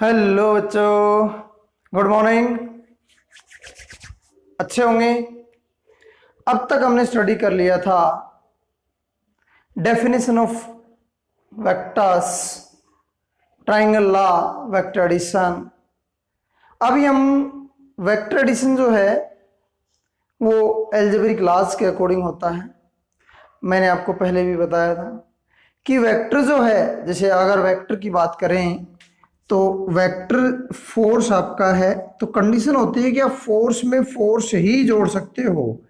Hello बच्चों, good morning. अच्छे होंगे। अब तक हमने स्टडी कर लिया था definition of vectors, triangle law, vector addition. अभी हम वेक्टर एडिशन जो है वो एल्जेब्रिक लॉज के अकॉर्डिंग होता है। मैंने आपको पहले भी बताया था कि वेक्टर जो है, जैसे अगर वेक्टर की बात करें तो वेक्टर फोर्स आपका है, तो कंडीशन होती है कि आप फोर्स में फोर्स ही जोड़ सकते हो,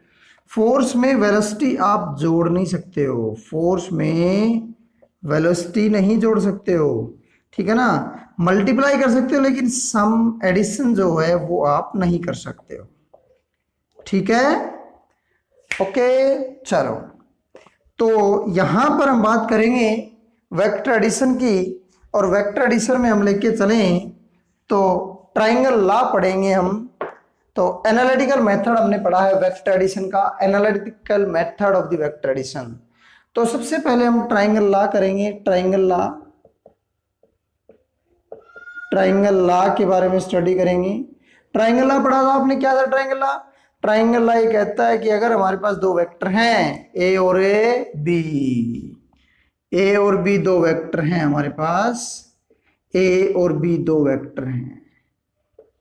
फोर्स में वेलोसिटी आप जोड़ नहीं सकते हो, फोर्स में वेलोसिटी नहीं जोड़ सकते हो, ठीक है ना। मल्टीप्लाई कर सकते हो लेकिन सम एडिशन जो है वो आप नहीं कर सकते हो, ठीक है। ओके, चलो तो यहां पर हम बात करेंगे वेक्टर एडिशन की, और वेक्टर एडिशन में हम लेके चलें तो ट्राइंगल लॉ पढ़ेंगे हम। तो एनालिटिकल मेथड हमने पढ़ा है वेक्टर एडिशन का, analytical method of the vector addition. तो सबसे पहले हम ट्राइंगल लॉ करेंगे। ट्राइंगल लॉ के बारे में स्टडी करेंगे। ट्राइंगल लॉ पढ़ा था आपने, क्या था ट्राइंगल लॉ? ट्राइंगल लॉ ये कहता है कि अगर हमारे पास दो वेक्टर हैं ए और बी दो वेक्टर हैं हमारे पास, ए और बी दो वेक्टर हैं,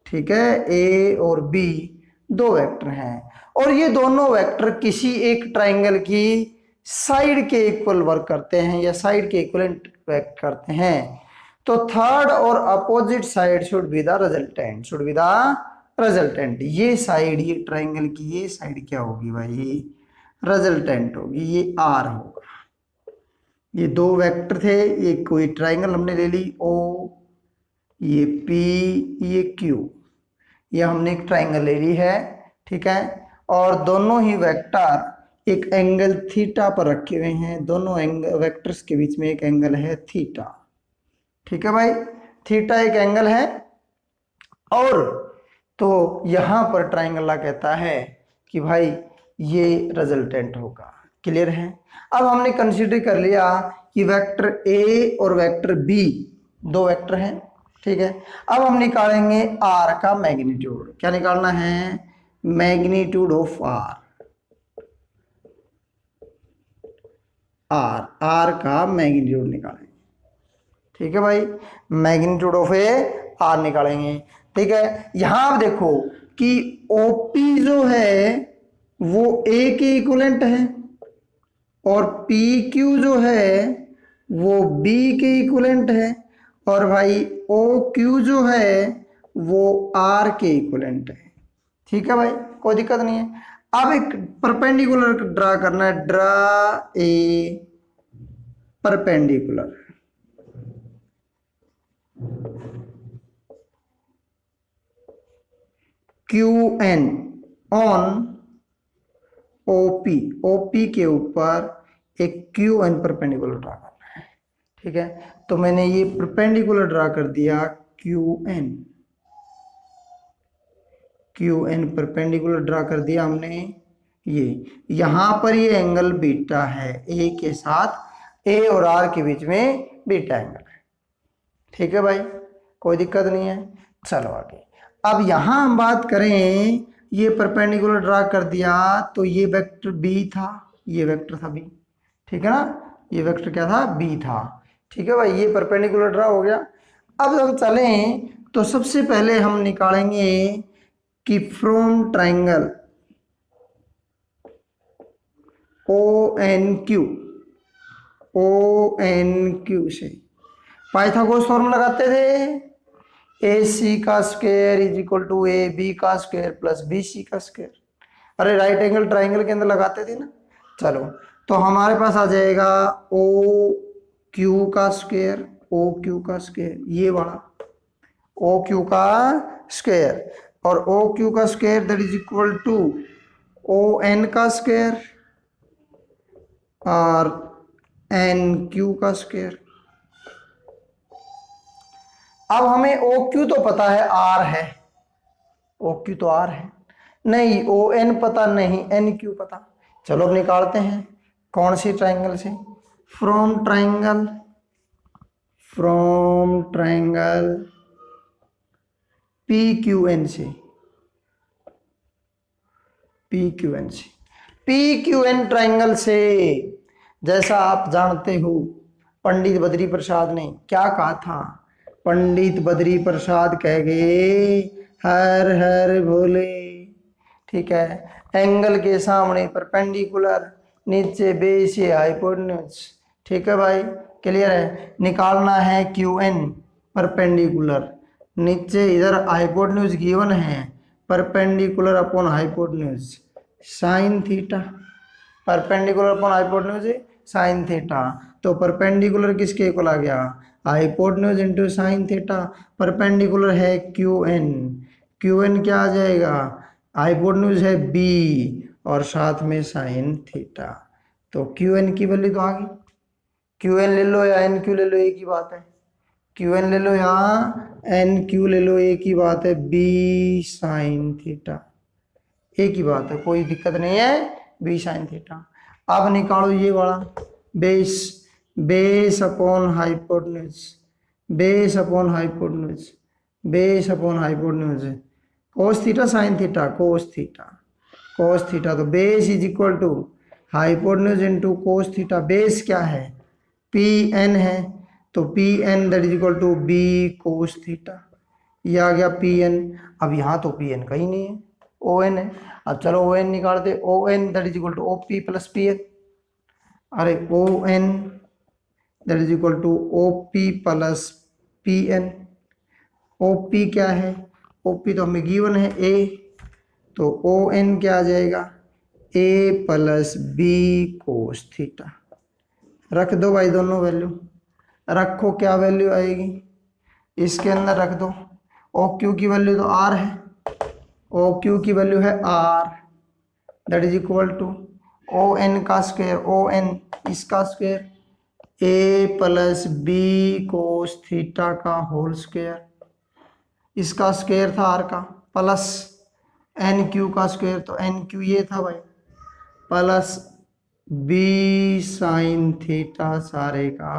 ठीक है, ए और बी दो वेक्टर हैं, और ये दोनों वेक्टर किसी एक ट्राइंगल की साइड के इक्वल वर्क करते हैं या साइड के इक्वलेंट वर्क करते हैं, तो थर्ड और opposite side should be the resultant. ये साइड, ये ट्राइंगल की ये साइड क्या होगी भाई? रिजल्टेंट होगी, ये आर होगा। ये दो वेक्टर थे, ये कोई ट्राइंगल हमने ले ली ओ, ये पी, ये क्यू, ये हमने एक ट्राइंगल ले ली है, ठीक है। और दोनों ही वेक्टर एक एंगल थीटा पर रखे हुए हैं, दोनों एंगल वेक्टर्स के बीच में एक एंगल है थीटा, ठीक है भाई, थीटा एक एंगल है। और तो यहां पर ट्राइंगल ला कहता है कि भाई ये रिजल्टेंट होगा। क्लियर है? अब हमने कंसीडर कर लिया कि वेक्टर ए और वेक्टर बी दो वेक्टर हैं, ठीक है। अब हम निकालेंगे आर का मैग्नीट्यूड। क्या निकालना है? मैग्नीट्यूड ऑफ आर का मैग्नीट्यूड निकालेंगे, ठीक है भाई, मैग्नीट्यूड ऑफ ए आर निकालेंगे, ठीक है। यहां आप देखो कि ओपी जो है वो ए के इक्विवेलेंट है, और पी क्यू जो है वो बी के इक्विवेलेंट है, और भाई ओ क्यू जो है वो आर के इक्विवेलेंट है, ठीक है भाई, कोई दिक्कत नहीं है। अब एक परपेंडिकुलर ड्रा करना है, draw a perpendicular, Q N on OP, OP के ऊपर एक क्यू एन परपेंडिकुलर ड्रा करना है, ठीक है। तो मैंने ये परपेंडिकुलर ड्रा कर दिया क्यू एन परपेंडिकुलर ड्रा कर दिया हमने। ये यहां पर ये एंगल बीटा है, ए के साथ, ए और आर के बीच में बीटा एंगल है, ठीक है भाई, कोई दिक्कत नहीं है। चलो आगे। अब यहां हम बात करें, ये परपेंडिकुलर ड्रा कर दिया तो ये वेक्टर बी था, ये वेक्टर था बी, ठीक है ना, ये वेक्टर क्या था? बी था, ठीक है भाई, ये परपेंडिकुलर ड्रा हो गया। अब हम चलें तो सबसे पहले हम निकालेंगे कि from triangle O N Q से पाइथागोरस फॉर्मूला लगाते थे, ए सी का square is equal to A B का स्क्वायर प्लस बी सी का स्क्वायर। अरे राइट एंगल ट्राइंगल के अंदर लगाते थे ना। चलो तो हमारे पास आ जाएगा ओ क्यू का स्क्वायर, ये वाला ओ क्यू का स्क्वायर, और ओ क्यू का square that is equal to O N का स्क्वायर और एन क्यू का स्क्वायर। अब हमें ओ क्यू तो पता है, आर है, ओ क्यू तो आर है, नहीं ओ एन पता नहीं, एन क्यू पता। चलो अब निकालते हैं, कौन सी ट्राइंगल से? फ्रॉम ट्राइंगल PQN से, PQN से, PQN ट्राइंगल से। जैसा आप जानते हो पंडित बद्री प्रसाद ने क्या कहा था, पंडित बद्री प्रसाद कह गए हर हर भोले, ठीक है। एंगल के सामने परपेंडिकुलर, नीचे बेस ये हाइपोटेन्यूज, ठीक है भाई, क्लियर है। निकालना है QN परपेंडिकुलर, नीचे इधर हाइपोटेन्यूज गिवन है, perpendicular upon hypotenuse sine theta, perpendicular upon hypotenuse sign theta. तो परपेंडिकुलर किसके इक्वल आ गया, hypotenuse into sine theta. Perpendicular है QN, QN क्या आ जाएगा, हाइपोटेन्यूज है B और साथ में साइन थीटा। तो QN की वैल्यू तो आ गई, QN ले लो या NQ ले लो, एक ही बात है। QN ले लो या NQ ले लो, एक ही बात है, B साइन थीटा, एक ही बात है, कोई दिक्कत नहीं है, B साइन थीटा। अब निकालो ये वाला base, base upon hypotenuse, base upon hypotenuse, base upon hypotenuse, cos theta sine theta, cos theta, cos theta. तो base is equal to hypotenuse into cos theta. Base क्या है, PN है, तो PN that is equal to B cos theta, ये आ गया PN। अब यहाँ तो PN कहीं नहीं है, ON है। अब चलो ON निकालते, ON that is equal to OP plus PN, अरे ON that is equal to OP plus PN। OP क्या है, OP तो हमें गिवन है A, तो ON क्या आ जाएगा, A plus B cos theta. रख दो भाई दोनों वैल्यू, रखो, क्या वैल्यू आएगी, इसके अंदर रख दो। OQ की वैल्यू तो R है, OQ की वैल्यू है R, that is equal to ON का स्क्वायर, ON इसका square, A plus B cos theta का होल स्क्वायर, इसका स्क्वायर था R का, प्लस NQ का स्क्वायर, तो NQ ये था भाई, प्लस B साइन थीटा सारे का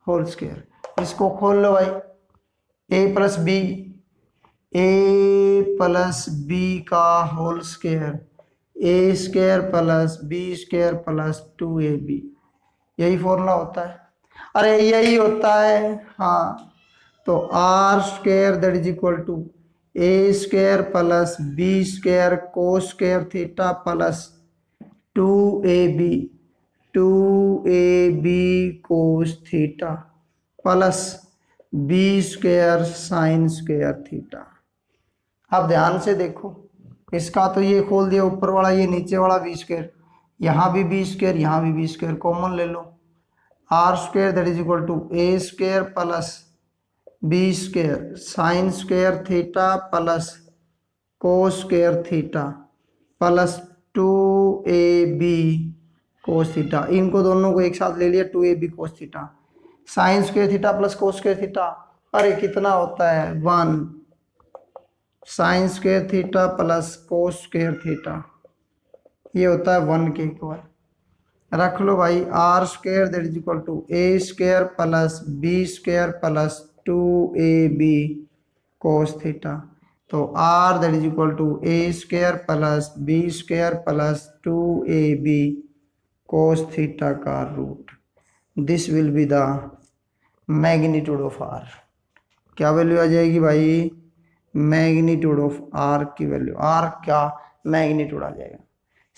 होल स्क्वायर। इसको खोल लो भाई, A plus B, A plus B का whole square, A square plus B square plus 2AB, यही फॉर्मूला होता है, अरे यही होता है, हाँ। तो R square that is equal to A square plus B square cos square theta plus 2AB, 2AB cos theta plus B square sine square theta. अब ध्यान से देखो, इसका तो ये खोल दिया ऊपर वाला, ये नीचे वाला B स्क्वायर, यहाँ भी B स्क्वायर, यहाँ भी B स्क्वायर, कॉमन ले लो। R square that is equal to A square plus B square sine square theta plus cos square theta plus 2AB cos theta. इनको दोनों को एक साथ ले लिया, 2AB cos theta, sine square theta plus cos square theta, अरे कितना होता है 1, sine square theta plus cos square theta, ये होता है 1 के इक्वल। रख लो भाई, R square that is equal to A square plus B square plus 2AB cos theta. तो R that is equal to A square plus B square plus 2AB cos theta का root, this will be the magnitude of R। क्या value आ जाएगी भाई, magnitude of R की value, R क्या magnitude आ जाएगा।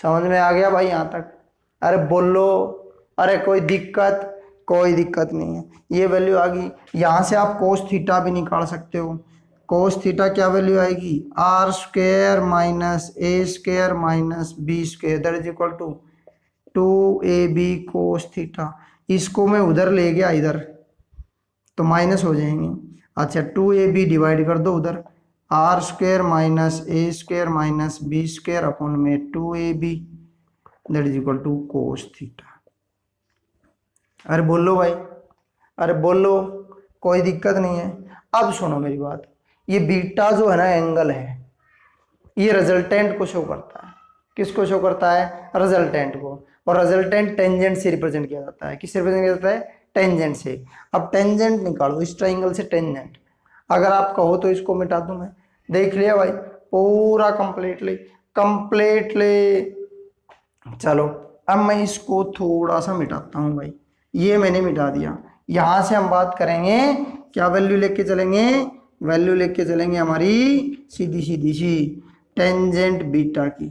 समझ में आ गया भाई यहाँ तक, अरे बोलो, अरे कोई दिक्कत, कोई दिक्कत नहीं है, ये वैल्यू आ गई। यहाँ से आप कोस थीटा भी निकाल सकते हो, कोस थीटा क्या वैल्यू आएगी, R square minus A square minus B square that is equal to 2AB cos theta. इसको मैं उधर ले गया, इधर तो माइनस हो जाएंगे, अच्छा 2AB डिवाइड कर दो उधर, R square minus A square minus B square upon में 2AB that is equal to cos theta. अरे बोलो भाई, अरे बोलो, कोई दिक्कत नहीं है। अब सुनो मेरी बात, ये बीटा जो है ना एंगल है, ये रिजल्टेंट को शो करता है, किसको शो करता है, रिजल्टेंट को, और रिजल्टेंट टेंजेंट से रिप्रेजेंट किया जाता है, किससे रिप्रेजेंट किया जाता है, टेंजेंट से। अब टेंजेंट निकालो, इस ट्राइंगल से टेंजेंट, अगर आप कहो तो इसको मिटा दूं मैं, देख लिया भाई पूरा कंप्लीटली कंप्लीटली। चलो अब मैं इसको थोड़ा सा मिटाता हूं भाई, ये मैंने मिटा दिया। यहां से हम बात करेंगे, क्या वैल्यू लेके चलेंगे, वैल्यू लेके चलेंगे हमारी सीधी सीधी सी टेंजेंट बीटा की।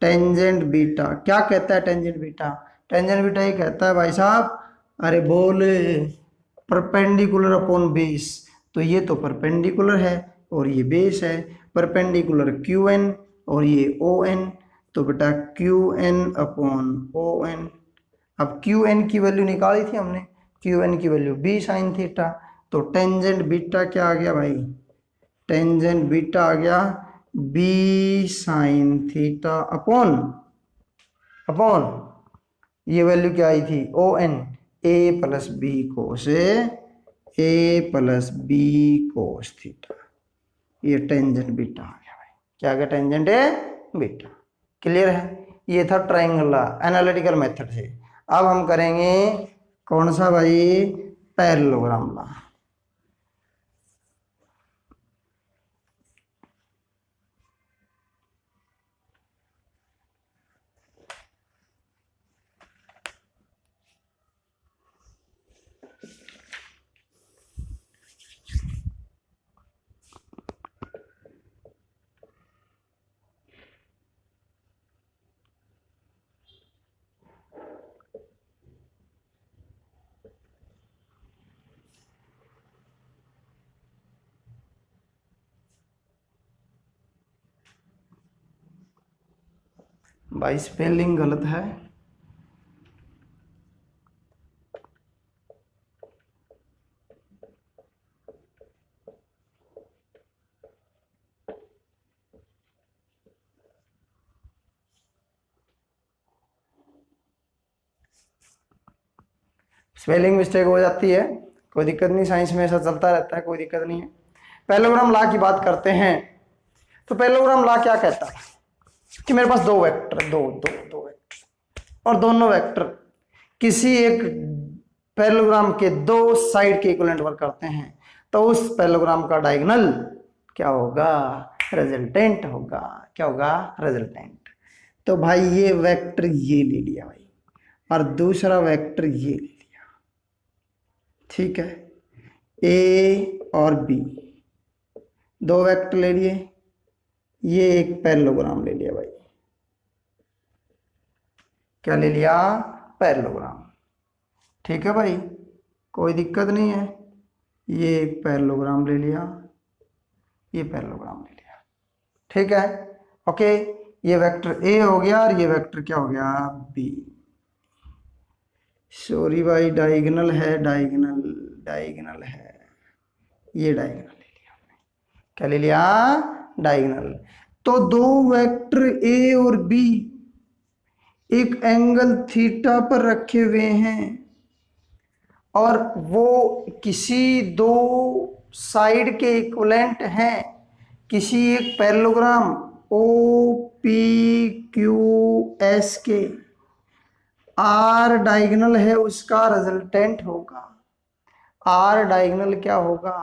टेंजेंट बीटा क्या कहता है, टेंजेंट बीटा, टेंजेंट बीटा ये कहता है भाई साहब, अरे बोले परपेंडिकुलर अपॉन बेस, तो ये तो परपेंडिकुलर है और ये बेस है, परपेंडिकुलर क्यू एन और ये ओ एन, तो बेटा Q N upon O N. अब क्यू एन की वैल्यू निकाली थी हमने, क्यू एन की वैल्यू बी साइन थीटा, तो टेंजेंट बीटा क्या आ गया भाई, टेंजेंट बीटा आ गया B sine theta upon upon ये वैल्यू क्या आई थी O N, A plus B cos A plus B cos theta, ये टेंजेंट बीटा आ गया भाई, क्या आ गया टेंजेंट है बीटा। क्लियर है, ये था ट्रायंगल लॉ एनालिटिकल मेथड से। अब हम करेंगे कौन सा भाई, पैरेललोग्राम लॉ। भाई स्पेलिंग गलत है, स्पेलिंग मिस्टेक हो जाती है, कोई दिक्कत नहीं, साइंस में ऐसा चलता रहता है, कोई दिक्कत नहीं है। पैरेललोग्राम लॉ की बात करते हैं, तो पैरेललोग्राम लॉ क्या कहता है कि मेरे पास दो वेक्टर, दो दो दो वेक्टर, और दोनों वेक्टर किसी एक पैरेललोग्राम के दो साइड के इक्विवेलेंट वर्क करते हैं, तो उस पैरेललोग्राम का डायगोनल क्या होगा, रिजल्टेंट होगा, क्या होगा, रिजल्टेंट। तो भाई ये वेक्टर ये ले लिया भाई, और दूसरा वेक्टर ये ले लिया, ठीक है, ए और बी दो वेक्टर ले लिए, ये एक पैरेललोग्राम ले लिया भाई, क्या ले लिया, पैरेललोग्राम, ठीक है भाई, कोई दिक्कत नहीं है, ये एक पैरेललोग्राम ले लिया, ये पैरेललोग्राम ले लिया, ठीक है, ओके। ये वेक्टर ए हो गया और ये वेक्टर क्या हो गया, बी। सॉरी भाई डायगोनल है, डायगोनल डायगोनल है, ये डायगोनल ले लिया हमने, क्या ले लिया, डायगोनल। तो दो वेक्टर ए और बी एक एंगल थीटा पर रखे हुए हैं और वो किसी दो साइड के इक्विवेलेंट हैं किसी एक parallelogram O P Q S के, आर डायगोनल है उसका रिजल्टेंट होगा, आर डायगोनल क्या होगा,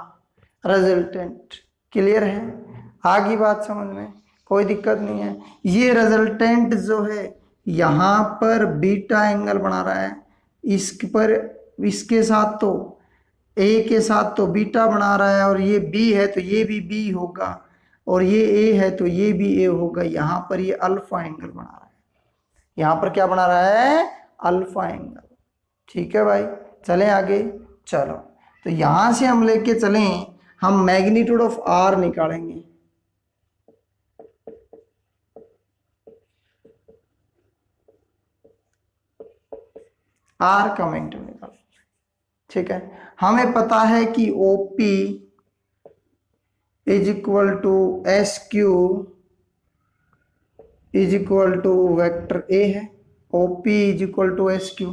रिजल्टेंट। क्लियर है, आगे बात समझ में, कोई दिक्कत नहीं है। ये रिजल्टेंट जो है यहाँ पर बीटा एंगल बना रहा है, इस पर इसके साथ तो ए के साथ तो बीटा बना रहा है, और ये बी है तो ये भी बी होगा, और ये ए है तो ये भी ए होगा, यहाँ पर ये अल्फा एंगल बना रहा है, यहाँ पर क्या बना रहा है, अल्फा एंगल, ठीक है भाई। चलें आगे, चलो तो यहां से हम लेके चलें, हम मैग्नीट्यूड ऑफ आर निकालेंगे, आर का मैग्नीट्यूड निकाल, ठीक है। हमें पता है कि OP is equal to SQ is equal to vector A है, OP is equal to SQ,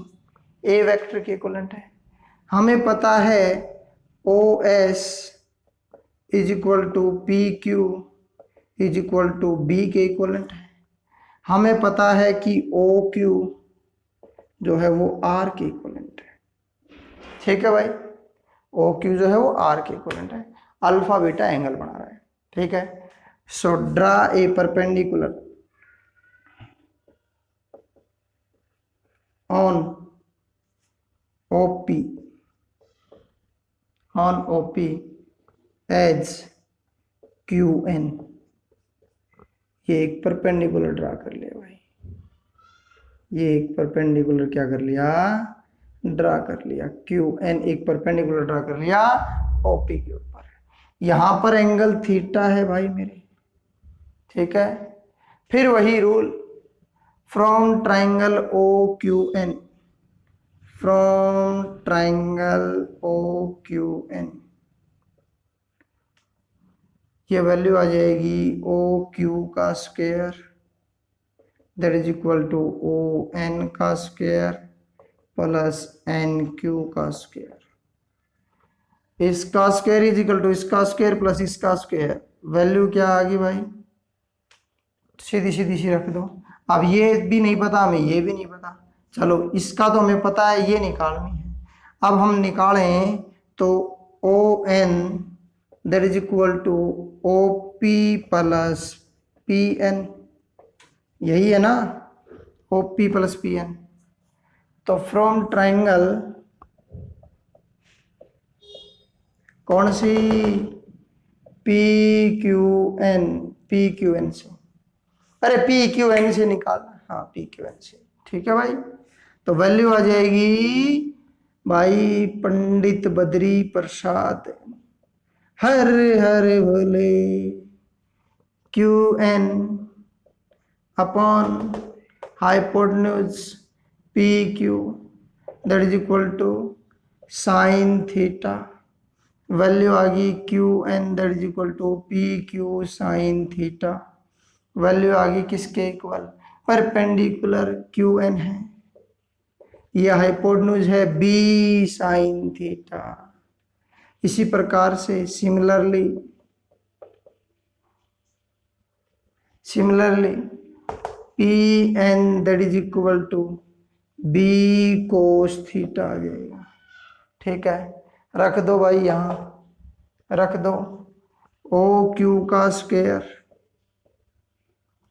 A vector के इक्विवेलेंट है। हमें पता है OS is equal to PQ is equal to B के इक्विवेलेंट है। हमें पता है कि OQ जो है वो R के इक्विवेलेंट है, ठीक है भाई, OQ जो है वो R के इक्विवेलेंट है, अल्फा बीटा एंगल बना रहा है। ठीक है। So draw a perpendicular on OP as QN। ये एक परपेंडिकुलर ड्रा कर लिया भाई, ये एक परपेंडिकुलर क्या कर लिया, ड्रा कर लिया। QN एक परपेंडिकुलर ड्रा कर लिया OP के ऊपर। यहां पर एंगल थीटा है भाई मेरे, ठीक है। फिर वही rule, from triangle OQN, from triangle OQN ये वैल्यू आ जाएगी OQ का square that is equal to ON का स्क्वायर प्लस NQ का स्क्वायर। इसका स्क्वायर इज इक्वल टू इसका स्क्वायर प्लस इसका स्क्वायर। वैल्यू क्या आ गई भाई, सीधी सीधी सी रख दो। अब ये भी नहीं पता हमें, ये भी नहीं पता, चलो इसका तो हमें पता है, ये निकालनी है। अब हम निकालें तो ON that is equal to OP plus PN, यही है ना, OP प्लस PN। तो फ्रॉम ट्राइंगल कौन सी, PQN से, अरे PQN से निकालना, हाँ PQN से, ठीक है भाई। तो वैल्यू आ जाएगी भाई Pandit Badri Prasad Har Har Bhole QN upon hypotenuse PQ that is equal to sine theta. Value आ गई QN that is equal to PQ sine theta. Value आ गई किसके इक्वल, परपेंडिकुलर QN है, यह हाइपोटेन्यूज है B साइन थीटा। इसी प्रकार से similarly PN that is equal to B cos theta आ जाएगा, ठीक है। रख दो भाई, यहां रख दो OQ का स्क्वायर,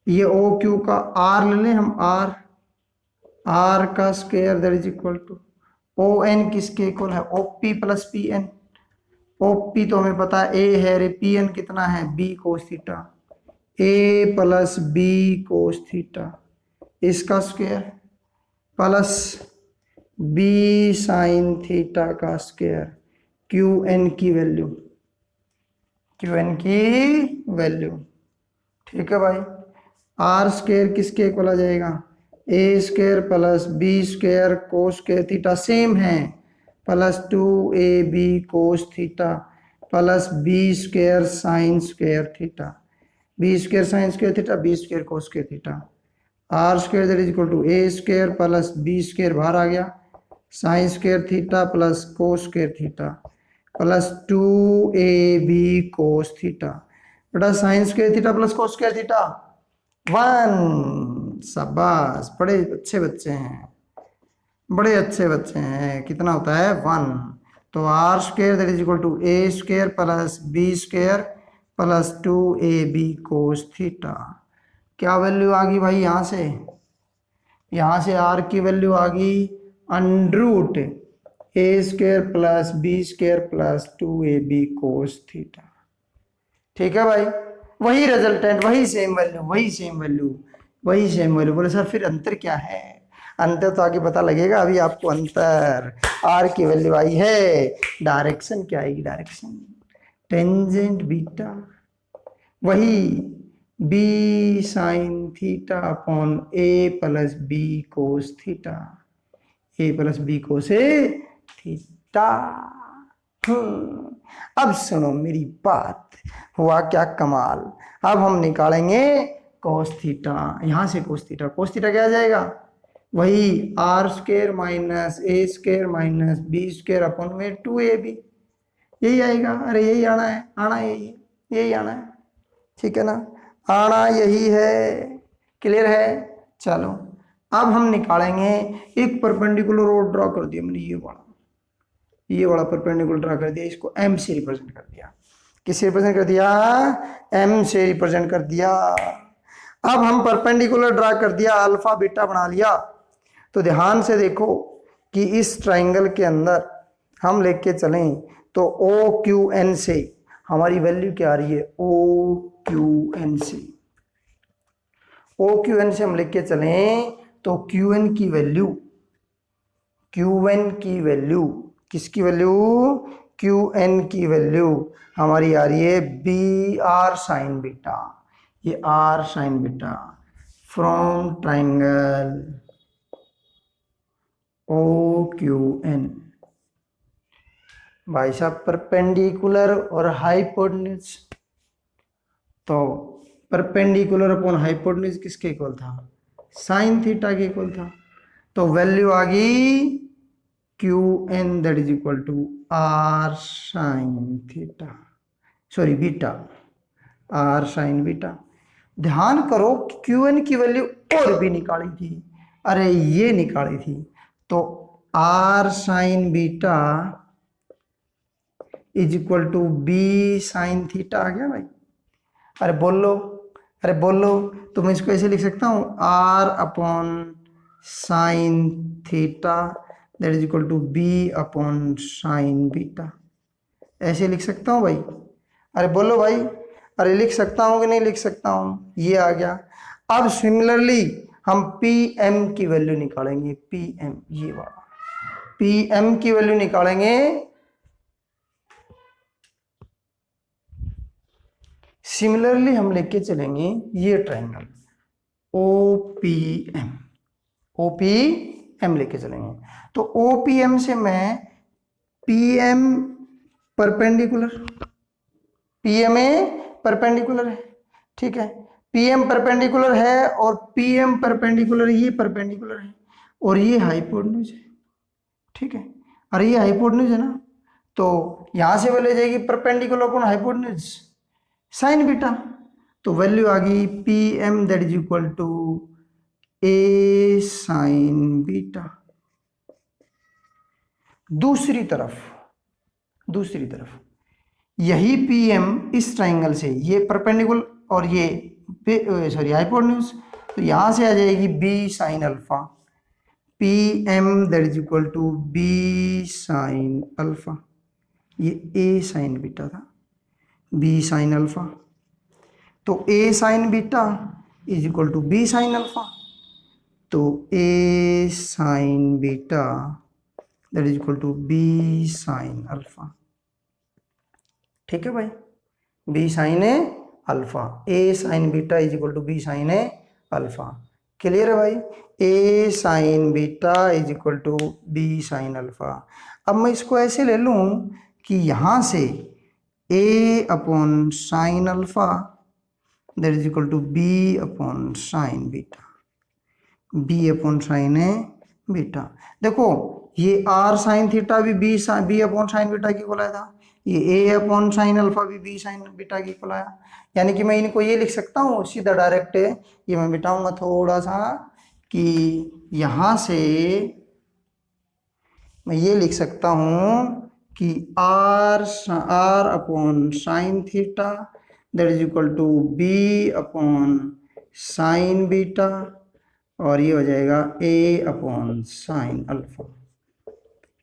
ये OQ का R ले लें हम, R का square that is equal to ON किसके इक्वल है, OP प्लस PN। OP तो हमें पता है A है, रे PN कितना है B cos theta, A plus B cos theta इसका square plus B sine theta का स्क्वायर। QN की वैल्यू, ठीक है भाई। R स्क्वायर किसके इक्वल आ जाएगा, A square plus B square cos square theta same है, plus 2AB cos theta plus B square sine square theta, B square sine square theta B square cos square theta. R square that is equal to A square plus B square बाहर आ गया, sine square theta plus cos square theta plus 2AB cos theta बटा sine square theta plus cos square theta 1। शाबाश, बड़े अच्छे बच्चे हैं, बड़े अच्छे बच्चे हैं। कितना होता है 1। तो R square that is equal to A square plus B square plus 2AB cos theta. क्या वैल्यू आ गई भाई, यहां से R की वैल्यू आ गई under root A square plus B square plus 2AB cos theta, ठीक है भाई। वही रिजल्टेंट, वही सेम वैल्यू। बोले सर फिर अंतर क्या है, अंतर तो आगे पता लगेगा, अभी आपको अंतर R की वैल्यू आई है, डायरेक्शन क्या आएगी, डायरेक्शन टेंजेंट बीटा, वही B sine theta upon A plus B cos theta, A plus B cos theta. अब सुनो मेरी बात, हुआ क्या कमाल। अब हम निकालेंगे कोस थीटा, यहां से कोस थीटा क्या आ जाएगा, वही R square minus A square minus B square upon में 2AB, यही आएगा। अरे यही आना है, यही आना है, ठीक है ना, आना यही है, क्लियर है। चलो अब हम निकालेंगे एक परपेंडिकुलर रोड ड्रॉ कर दिया मैंने, ये वाला परपेंडिकुलर ड्रॉ कर दिया, इसको M से रिप्रेजेंट कर दिया किससे रिप्रेजेंट कर दिया, m से रिप्रेजेंट कर दिया। अब हम परपेंडिकुलर ड्रा कर दिया, अल्फा बीटा बना लिया। तो ध्यान से देखो कि इस ट्राइंगल के अंदर हम लेके चलें तो ओ क्यू एन से हमारी वैल्यू क्या आ रही है, ओ क्यू एन से, ओ क्यू एन से हम लेके चलें तो क्यू एन की वैल्यू, क्यू एन की वैल्यू, किसकी वैल्यू, क्यू एन की वैल्यू हमारी आ रही है बी आर साइन बीटा, ये R sine beta from triangle O Q N. भाई साहब परपेंडिकुलर और हाइपोटेन्यूज, तो परपेंडिकुलर अपॉन हाइपोटेन्यूज किसके इक्वल था, साइन थीटा के इक्वल था। तो वैल्यू आ गई Q N that is equal to R sine theta, sorry beta, R sine beta. ध्यान करो क्यू एन की वैल्यू और भी निकाली थी, अरे ये निकाली थी, तो R sine beta is equal to B sine theta आ गया भाई। अरे बोल लो, अरे बोल लो, तो मैं इसको ऐसे लिख सकता हूं R upon sine theta that is equal to B upon sine beta, ऐसे लिख सकता हूं भाई। अरे बोलो भाई, अरे लिख सकता हूं कि नहीं लिख सकता हूं, ये आ गया। अब सिमिलरली हम पी एम की वैल्यू निकालेंगे, पी एम, ये वाला पी एम की वैल्यू निकालेंगे। सिमिलरली हम लेके चलेंगे ये triangle O P M, O P M लेके चलेंगे। तो ओ पी एम से मैं P M perpendicular, P M A perpendicular है, ठीक है, पी एम परपेंडिकुलर है और पी एम परपेंडिकुलर, ये परपेंडिकुलर है और ये हाइपोटेन्यूज है, ठीक है, अरे ये हाइपोटेन्यूज है ना, तो यहां से वैल्यू जाएगी perpendicular upon hypotenuse sine beta. तो वैल्यू आ गई P M that is equal to A sine beta. दूसरी तरफ यही पी एम इस ट्राइंगल से, ये परपेंडिकुलर और ये सॉरी हाइपोटेन्यूज, तो यहां से आ जाएगी B sine alpha, P M that is equal to B sine alpha, ये ए साइन बीटा था, बी साइन अल्फा। तो A sine beta is equal to B sine alpha, तो A sine beta that is equal to B sine alpha, ठीक है भाई, B sine alpha, A sine beta is equal to B sine alpha, clear है भाई, A sine beta is equal to B sine alpha. अब मैं इसको ऐसे ले लूं कि यहां से A upon sine alpha that is equal to B upon sine beta, B upon sine beta. देखो ये आर साइन थीटा भी बी अपॉन साइन बीटा की इक्वल आया था, ये ए अपॉन साइन अल्फा भी बी साइन बीटा की equal आया, यानी कि मैं इनको ये लिख सकता हूँ सीधा डायरेक्ट, ये मैं बिठाऊंगा थोड़ा सा कि यहां से मैं ये लिख सकता हूं कि R upon sine theta that is equal to B upon sine beta, और ये हो जाएगा ए अपॉन साइन अल्फा,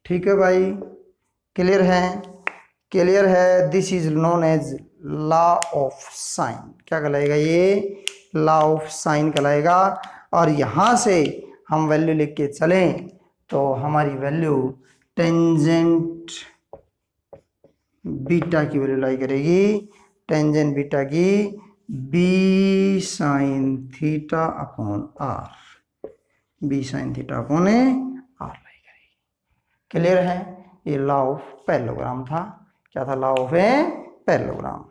ठीक है भाई, क्लियर है, क्लियर है। This is known as law of sine, क्या कहलाएगा ये, लॉ ऑफ साइन कहलाएगा। और यहां से हम वैल्यू लिख के चलें तो हमारी वैल्यू टेंजेंट बीटा की वैल्यू लाई करेगी, टेंजेंट बीटा की B sine theta upon R, B sine theta upon R lie करेगी, क्लियर है। ये लॉ ऑफ पैरेललोग्राम था, क्या था, लॉ ऑफ पैरेललोग्राम।